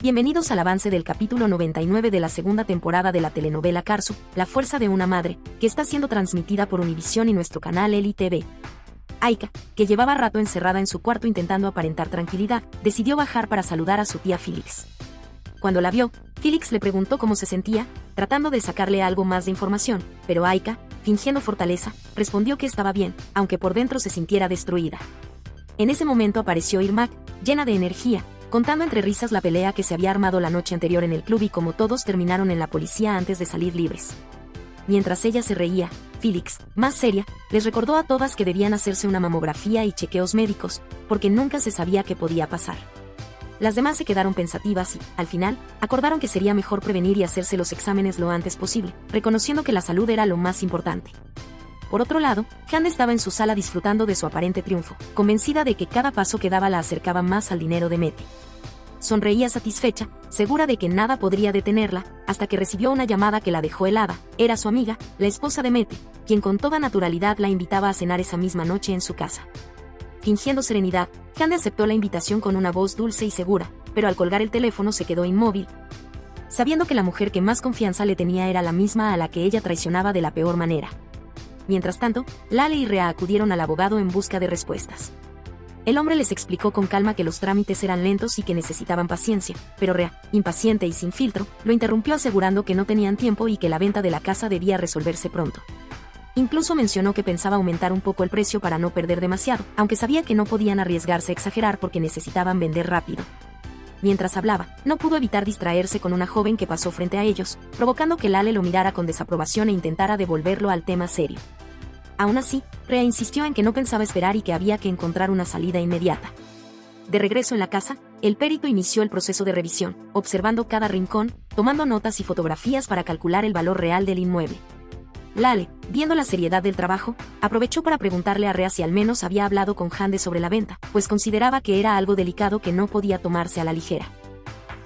Bienvenidos al avance del capítulo 99 de la segunda temporada de la telenovela Karsu, La fuerza de una madre, que está siendo transmitida por Univisión y nuestro canal Eli TV. Aika, que llevaba rato encerrada en su cuarto intentando aparentar tranquilidad, decidió bajar para saludar a su tía Felix. Cuando la vio, Felix le preguntó cómo se sentía, tratando de sacarle algo más de información, pero Aika, fingiendo fortaleza, respondió que estaba bien, aunque por dentro se sintiera destruida. En ese momento apareció Irmak, llena de energía, contando entre risas la pelea que se había armado la noche anterior en el club y cómo todos terminaron en la policía antes de salir libres. Mientras ella se reía, Felix, más seria, les recordó a todas que debían hacerse una mamografía y chequeos médicos, porque nunca se sabía qué podía pasar. Las demás se quedaron pensativas y, al final, acordaron que sería mejor prevenir y hacerse los exámenes lo antes posible, reconociendo que la salud era lo más importante. Por otro lado, Hande estaba en su sala disfrutando de su aparente triunfo, convencida de que cada paso que daba la acercaba más al dinero de Mete. Sonreía satisfecha, segura de que nada podría detenerla, hasta que recibió una llamada que la dejó helada. Era su amiga, la esposa de Mete, quien con toda naturalidad la invitaba a cenar esa misma noche en su casa. Fingiendo serenidad, Hande aceptó la invitación con una voz dulce y segura, pero al colgar el teléfono se quedó inmóvil, sabiendo que la mujer que más confianza le tenía era la misma a la que ella traicionaba de la peor manera. Mientras tanto, Lale y Rea acudieron al abogado en busca de respuestas. El hombre les explicó con calma que los trámites eran lentos y que necesitaban paciencia, pero Rea, impaciente y sin filtro, lo interrumpió asegurando que no tenían tiempo y que la venta de la casa debía resolverse pronto. Incluso mencionó que pensaba aumentar un poco el precio para no perder demasiado, aunque sabía que no podían arriesgarse a exagerar porque necesitaban vender rápido. Mientras hablaba, no pudo evitar distraerse con una joven que pasó frente a ellos, provocando que Lale lo mirara con desaprobación e intentara devolverlo al tema serio. Aún así, Rea insistió en que no pensaba esperar y que había que encontrar una salida inmediata. De regreso en la casa, el perito inició el proceso de revisión, observando cada rincón, tomando notas y fotografías para calcular el valor real del inmueble. Lale, viendo la seriedad del trabajo, aprovechó para preguntarle a Rea si al menos había hablado con Hande sobre la venta, pues consideraba que era algo delicado que no podía tomarse a la ligera.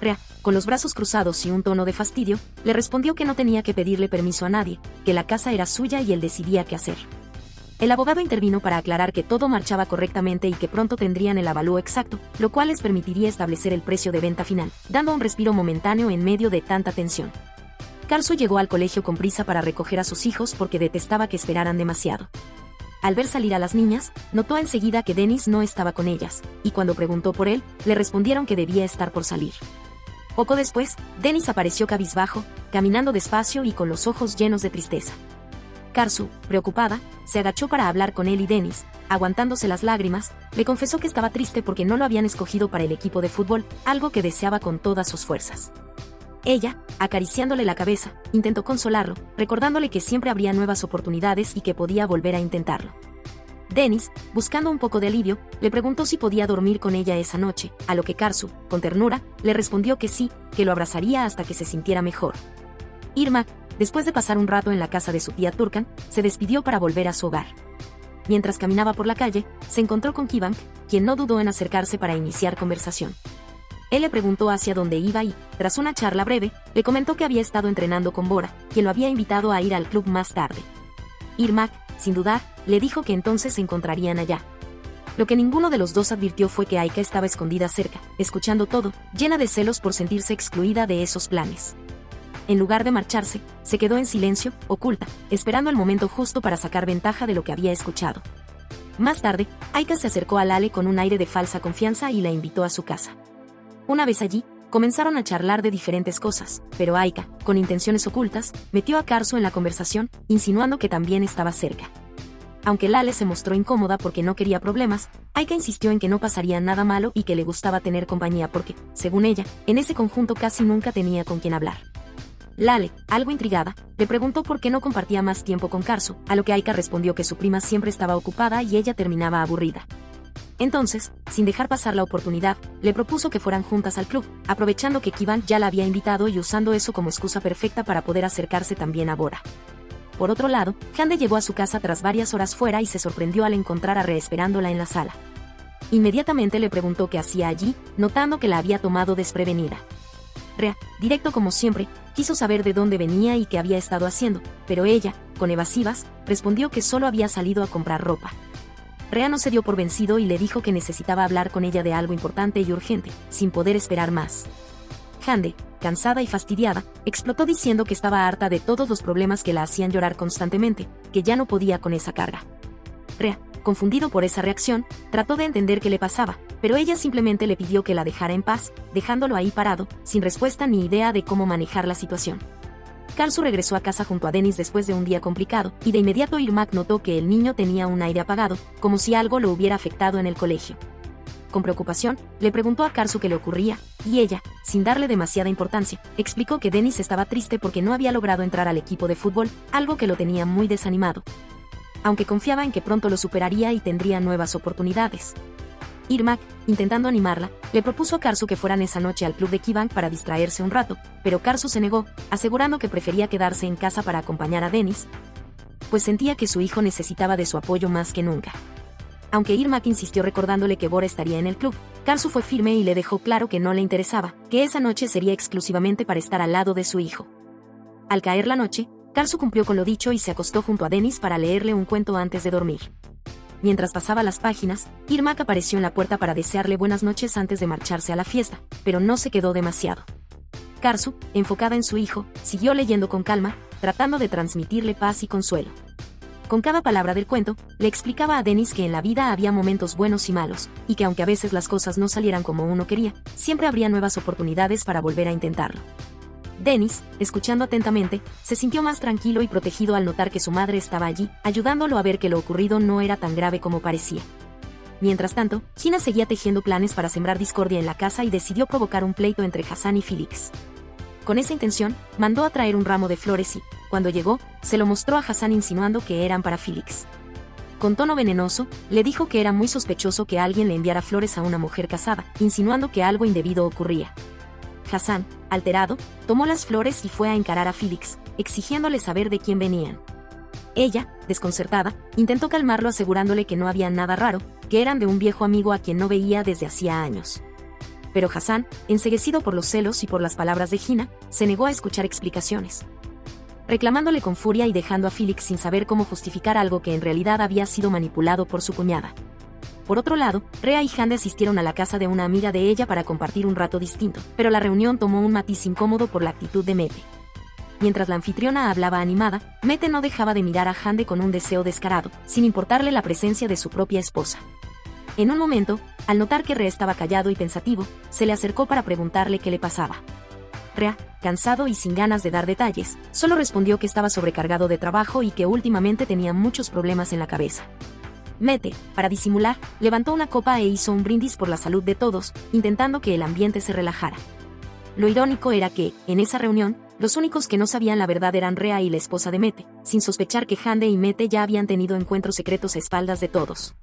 Rea, con los brazos cruzados y un tono de fastidio, le respondió que no tenía que pedirle permiso a nadie, que la casa era suya y él decidía qué hacer. El abogado intervino para aclarar que todo marchaba correctamente y que pronto tendrían el avalúo exacto, lo cual les permitiría establecer el precio de venta final, dando un respiro momentáneo en medio de tanta tensión. Karsu llegó al colegio con prisa para recoger a sus hijos porque detestaba que esperaran demasiado. Al ver salir a las niñas, notó enseguida que Dennis no estaba con ellas, y cuando preguntó por él, le respondieron que debía estar por salir. Poco después, Dennis apareció cabizbajo, caminando despacio y con los ojos llenos de tristeza. Karsu, preocupada, se agachó para hablar con él y Dennis, aguantándose las lágrimas, le confesó que estaba triste porque no lo habían escogido para el equipo de fútbol, algo que deseaba con todas sus fuerzas. Ella, acariciándole la cabeza, intentó consolarlo, recordándole que siempre habría nuevas oportunidades y que podía volver a intentarlo. Dennis, buscando un poco de alivio, le preguntó si podía dormir con ella esa noche, a lo que Karsu, con ternura, le respondió que sí, que lo abrazaría hasta que se sintiera mejor. Irmak, después de pasar un rato en la casa de su tía Turkan, se despidió para volver a su hogar. Mientras caminaba por la calle, se encontró con Kivank, quien no dudó en acercarse para iniciar conversación. Él le preguntó hacia dónde iba y, tras una charla breve, le comentó que había estado entrenando con Bora, quien lo había invitado a ir al club más tarde. Irmak, sin dudar, le dijo que entonces se encontrarían allá. Lo que ninguno de los dos advirtió fue que Aika estaba escondida cerca, escuchando todo, llena de celos por sentirse excluida de esos planes. En lugar de marcharse, se quedó en silencio, oculta, esperando el momento justo para sacar ventaja de lo que había escuchado. Más tarde, Aika se acercó a Lale con un aire de falsa confianza y la invitó a su casa. Una vez allí, comenzaron a charlar de diferentes cosas, pero Aika, con intenciones ocultas, metió a Karsu en la conversación, insinuando que también estaba cerca. Aunque Lale se mostró incómoda porque no quería problemas, Aika insistió en que no pasaría nada malo y que le gustaba tener compañía porque, según ella, en ese conjunto casi nunca tenía con quién hablar. Lale, algo intrigada, le preguntó por qué no compartía más tiempo con Karsu, a lo que Aika respondió que su prima siempre estaba ocupada y ella terminaba aburrida. Entonces, sin dejar pasar la oportunidad, le propuso que fueran juntas al club, aprovechando que Kivan ya la había invitado y usando eso como excusa perfecta para poder acercarse también a Bora. Por otro lado, Hande llegó a su casa tras varias horas fuera y se sorprendió al encontrar a Rea esperándola en la sala. Inmediatamente le preguntó qué hacía allí, notando que la había tomado desprevenida. Rea, directo como siempre, quiso saber de dónde venía y qué había estado haciendo, pero ella, con evasivas, respondió que solo había salido a comprar ropa. Rea no se dio por vencido y le dijo que necesitaba hablar con ella de algo importante y urgente, sin poder esperar más. Hande, cansada y fastidiada, explotó diciendo que estaba harta de todos los problemas que la hacían llorar constantemente, que ya no podía con esa carga. Rhea, confundido por esa reacción, trató de entender qué le pasaba, pero ella simplemente le pidió que la dejara en paz, dejándolo ahí parado, sin respuesta ni idea de cómo manejar la situación. Karsu regresó a casa junto a Dennis después de un día complicado, y de inmediato Irmak notó que el niño tenía un aire apagado, como si algo lo hubiera afectado en el colegio. Con preocupación, le preguntó a Karsu qué le ocurría, y ella, sin darle demasiada importancia, explicó que Dennis estaba triste porque no había logrado entrar al equipo de fútbol, algo que lo tenía muy desanimado. Aunque confiaba en que pronto lo superaría y tendría nuevas oportunidades. Irmak, intentando animarla, le propuso a Karsu que fueran esa noche al club de Kivang para distraerse un rato, pero Karsu se negó, asegurando que prefería quedarse en casa para acompañar a Dennis, pues sentía que su hijo necesitaba de su apoyo más que nunca. Aunque Irmak insistió recordándole que Bora estaría en el club, Karsu fue firme y le dejó claro que no le interesaba, que esa noche sería exclusivamente para estar al lado de su hijo. Al caer la noche, Karsu cumplió con lo dicho y se acostó junto a Dennis para leerle un cuento antes de dormir. Mientras pasaba las páginas, Irmak apareció en la puerta para desearle buenas noches antes de marcharse a la fiesta, pero no se quedó demasiado. Karsu, enfocada en su hijo, siguió leyendo con calma, tratando de transmitirle paz y consuelo. Con cada palabra del cuento, le explicaba a Dennis que en la vida había momentos buenos y malos, y que aunque a veces las cosas no salieran como uno quería, siempre habría nuevas oportunidades para volver a intentarlo. Dennis, escuchando atentamente, se sintió más tranquilo y protegido al notar que su madre estaba allí, ayudándolo a ver que lo ocurrido no era tan grave como parecía. Mientras tanto, Hina seguía tejiendo planes para sembrar discordia en la casa y decidió provocar un pleito entre Hassan y Felix. Con esa intención, mandó a traer un ramo de flores y, cuando llegó, se lo mostró a Hassan insinuando que eran para Felix. Con tono venenoso, le dijo que era muy sospechoso que alguien le enviara flores a una mujer casada, insinuando que algo indebido ocurría. Hassan, alterado, tomó las flores y fue a encarar a Felix, exigiéndole saber de quién venían. Ella, desconcertada, intentó calmarlo asegurándole que no había nada raro, que eran de un viejo amigo a quien no veía desde hacía años. Pero Hassan, enceguecido por los celos y por las palabras de Hina, se negó a escuchar explicaciones. Reclamándole con furia y dejando a Felix sin saber cómo justificar algo que en realidad había sido manipulado por su cuñada. Por otro lado, Rhea y Hande asistieron a la casa de una amiga de ella para compartir un rato distinto, pero la reunión tomó un matiz incómodo por la actitud de Mete. Mientras la anfitriona hablaba animada, Mete no dejaba de mirar a Hande con un deseo descarado, sin importarle la presencia de su propia esposa. En un momento, al notar que Rhea estaba callado y pensativo, se le acercó para preguntarle qué le pasaba. Rhea, cansado y sin ganas de dar detalles, solo respondió que estaba sobrecargado de trabajo y que últimamente tenía muchos problemas en la cabeza. Mete, para disimular, levantó una copa e hizo un brindis por la salud de todos, intentando que el ambiente se relajara. Lo irónico era que, en esa reunión, los únicos que no sabían la verdad eran Rhea y la esposa de Mete, sin sospechar que Hande y Mete ya habían tenido encuentros secretos a espaldas de todos.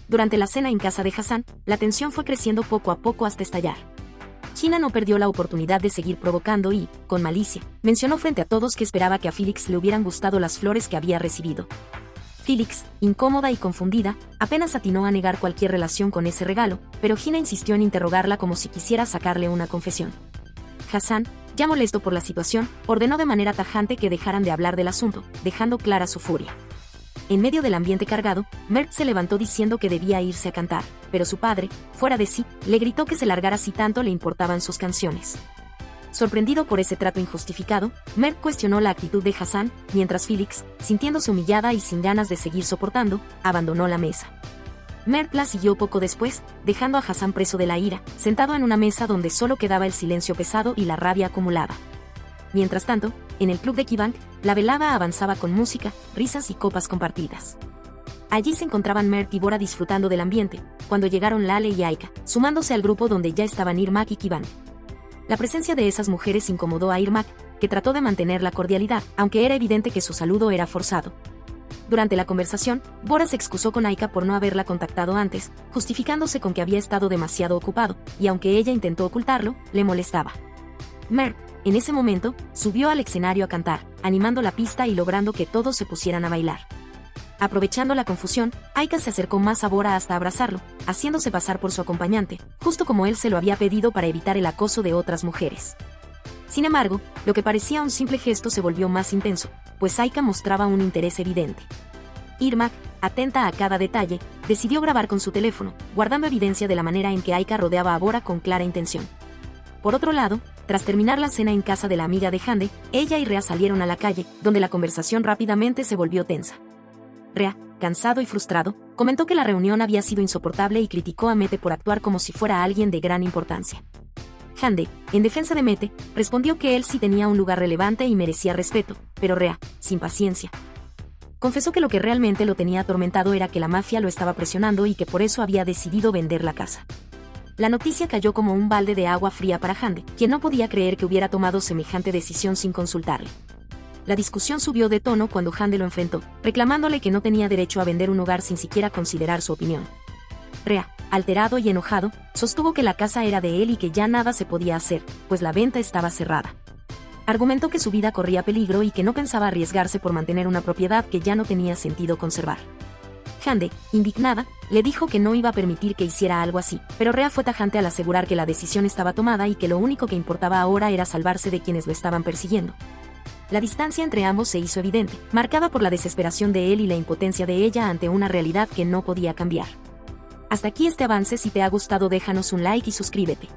Durante la cena en casa de Hassan, la tensión fue creciendo poco a poco hasta estallar. Hina no perdió la oportunidad de seguir provocando y, con malicia, mencionó frente a todos que esperaba que a Felix le hubieran gustado las flores que había recibido. Felix, incómoda y confundida, apenas atinó a negar cualquier relación con ese regalo, pero Hina insistió en interrogarla como si quisiera sacarle una confesión. Hassan, ya molesto por la situación, ordenó de manera tajante que dejaran de hablar del asunto, dejando clara su furia. En medio del ambiente cargado, Mert se levantó diciendo que debía irse a cantar, pero su padre, fuera de sí, le gritó que se largara si tanto le importaban sus canciones. Sorprendido por ese trato injustificado, Mert cuestionó la actitud de Hassan, mientras Felix, sintiéndose humillada y sin ganas de seguir soportando, abandonó la mesa. Mert la siguió poco después, dejando a Hassan preso de la ira, sentado en una mesa donde solo quedaba el silencio pesado y la rabia acumulada. Mientras tanto, en el club de Kivang, la velada avanzaba con música, risas y copas compartidas. Allí se encontraban Mert y Bora disfrutando del ambiente, cuando llegaron Lale y Aika, sumándose al grupo donde ya estaban Irmak y Kivang. La presencia de esas mujeres incomodó a Irmak, que trató de mantener la cordialidad, aunque era evidente que su saludo era forzado. Durante la conversación, Bora se excusó con Aika por no haberla contactado antes, justificándose con que había estado demasiado ocupado, y aunque ella intentó ocultarlo, le molestaba. Mert, en ese momento, subió al escenario a cantar, animando la pista y logrando que todos se pusieran a bailar. Aprovechando la confusión, Aika se acercó más a Bora hasta abrazarlo, haciéndose pasar por su acompañante, justo como él se lo había pedido para evitar el acoso de otras mujeres. Sin embargo, lo que parecía un simple gesto se volvió más intenso, pues Aika mostraba un interés evidente. Irmak, atenta a cada detalle, decidió grabar con su teléfono, guardando evidencia de la manera en que Aika rodeaba a Bora con clara intención. Por otro lado, Tras terminar la cena en casa de la amiga de Hande, ella y Rea salieron a la calle, donde la conversación rápidamente se volvió tensa. Rea, cansado y frustrado, comentó que la reunión había sido insoportable y criticó a Mete por actuar como si fuera alguien de gran importancia. Hande, en defensa de Mete, respondió que él sí tenía un lugar relevante y merecía respeto, pero Rea, sin paciencia, confesó que lo que realmente lo tenía atormentado era que la mafia lo estaba presionando y que por eso había decidido vender la casa. La noticia cayó como un balde de agua fría para Hande, quien no podía creer que hubiera tomado semejante decisión sin consultarle. La discusión subió de tono cuando Hande lo enfrentó, reclamándole que no tenía derecho a vender un hogar sin siquiera considerar su opinión. Rea, alterado y enojado, sostuvo que la casa era de él y que ya nada se podía hacer, pues la venta estaba cerrada. Argumentó que su vida corría peligro y que no pensaba arriesgarse por mantener una propiedad que ya no tenía sentido conservar. Hande, indignada, le dijo que no iba a permitir que hiciera algo así, pero Rea fue tajante al asegurar que la decisión estaba tomada y que lo único que importaba ahora era salvarse de quienes lo estaban persiguiendo. La distancia entre ambos se hizo evidente, marcada por la desesperación de él y la impotencia de ella ante una realidad que no podía cambiar. Hasta aquí este avance. Si te ha gustado, déjanos un like y suscríbete.